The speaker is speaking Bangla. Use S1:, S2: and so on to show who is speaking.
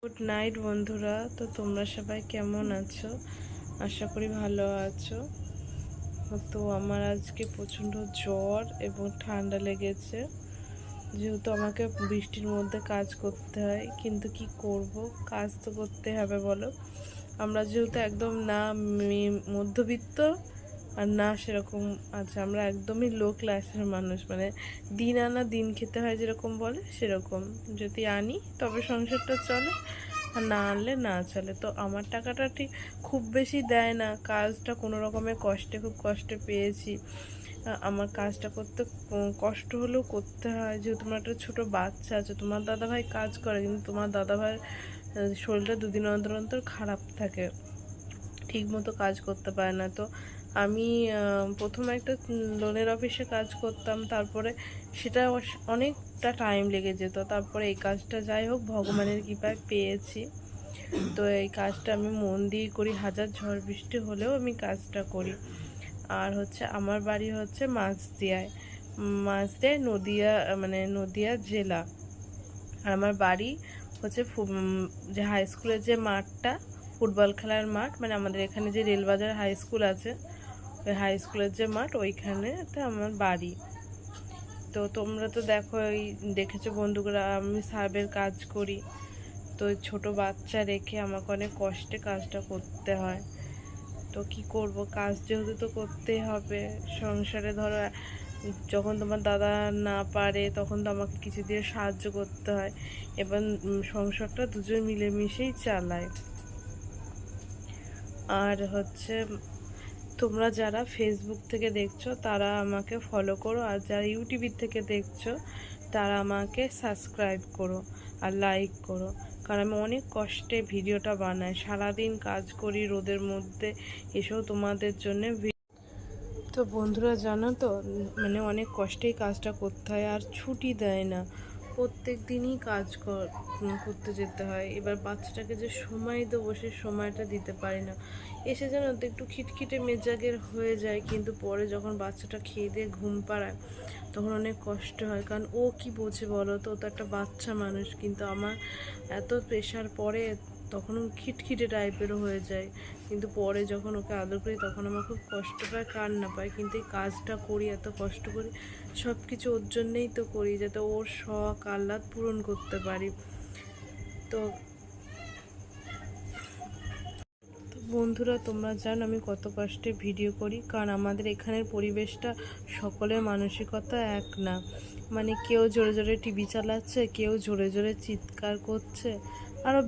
S1: গুড নাইট বন্ধুরা। তো তোমরা সবাই কেমন আছো? আশা করি ভালো আছো। তো আমার আজকে প্রচণ্ড জ্বর এবং ঠান্ডা লেগেছে, যেহেতু আমাকে বৃষ্টির মধ্যে কাজ করতে হয়। কিন্তু কি করব, কাজ তো করতে হবে বলো। আমরা যেহেতু একদম না মধ্যবিত্ত আর না সেরকম আছে, আমরা একদমই লো ক্লাসের মানুষ, মানে দিন আনা দিন খেতে হয় যেরকম বলে সেরকম। যদি আনি তবে সংসারটা চলে, আর না আনলে না চলে। তো আমার টাকাটা ঠিক খুব বেশি দেয় না, কাজটা কোনো রকমের খুব কষ্টে পেয়েছি। আমার কাজটা করতে কষ্ট হলেও করতে হয়, যেহেতু তোমার একটা ছোটো বাচ্চা আছে। তোমার দাদাভাই কাজ করে, কিন্তু তোমার দাদাভাইয়ের শরীরটা দুদিন অন্তর অন্তর খারাপ থাকে, ঠিক মতো কাজ করতে পারে না। তো আমি প্রথমে একটা লোনের অফিসে কাজ করতাম, তারপরে সেটা অনেকটা টাইম লেগে যেত। তারপরে এই কাজটা যাই হোক ভগবানের কৃপায় পেয়েছি। তো এই কাজটা আমি মন দিয়ে করি, হাজার ঝড় বৃষ্টি হলেও আমি কাজটা করি। আর হচ্ছে আমার বাড়ি হচ্ছে মাঝদিয়ায় নদিয়া, মানে নদিয়া জেলা। আর আমার বাড়ি হচ্ছে যে হাই স্কুলের যে মাঠটা, ফুটবল খেলার মাঠ, মানে আমাদের এখানে যে রেলবাজার হাই স্কুল আছে, ওই হাই স্কুলের যে মাঠ ওইখানেতে আমার বাড়ি। তো তোমরা তো দেখেছো বন্ধুরা, আমি সার্ভের কাজ করি। তো ছোট বাচ্চা রেখে আমাকে অনেক কষ্টে কাজটা করতে হয়। তো কি করব, কাজ যেহেতু তো করতেই হবে সংসারে। ধরো যখন তোমার দাদা না পারে তখন তো আমাকে কিছু দিয়ে সাহায্য করতে হয়। এবার সংসারটা দুজন মিলেমিশেই চালায়। আর হচ্ছে তোমরা যারা ফেসবুক থেকে দেখছো তারা আমাকে ফলো করো, আর যারা ইউটিউব থেকে দেখছো তারা আমাকে সাবস্ক্রাইব করো আর লাইক করো। কারণ আমি অনেক কষ্টে ভিডিওটা বানাই, সারাদিন কাজ করি রোদের মধ্যে, এসেও তোমাদের জন্য। তো বন্ধুরা জানো তো, মানে অনেক কষ্টেই কাজটা করতে হয়, আর ছুটি দেয় না, প্রত্যেক দিনই কাজ করতে যেতে হয়। এবার বাচ্চাটাকে যে সময় দেবো সে সময়টা দিতে পারি না। এসে জানো তো একটু খিটখিটে মেজাজের হয়ে যায়, কিন্তু পরে যখন বাচ্চাটা খেয়ে দিয়ে ঘুম পাড়ায় তখন অনেক কষ্ট হয়। কারণ ও কি বোঝে বলো তো, ও তো একটা বাচ্চা মানুষ। কিন্তু আমার এত প্রেশার পড়ে, তখন খিটখিটে টাইপেরও হয়ে যায়। কিন্তু পরে যখন ওকে আদর করি তখন আমার খুব কষ্ট পায়, কান্না পায়। কিন্তু এই কাজটা করি, এত কষ্ট করি, সব কিছু ওর জন্যেই তো করি, যাতে ওর শখ আহ্লাদ পূরণ করতে পারি। তো বন্ধুরা তোমরা জানো আমি কত কষ্টে ভিডিও করি, কারণ আমাদের এখানের পরিবেশটা, সকলের মানসিকতা এক না। মানে কেউ জোরে জোরে টিভি চালাচ্ছে, কেউ জোরে জোরে চিৎকার করছে, আরও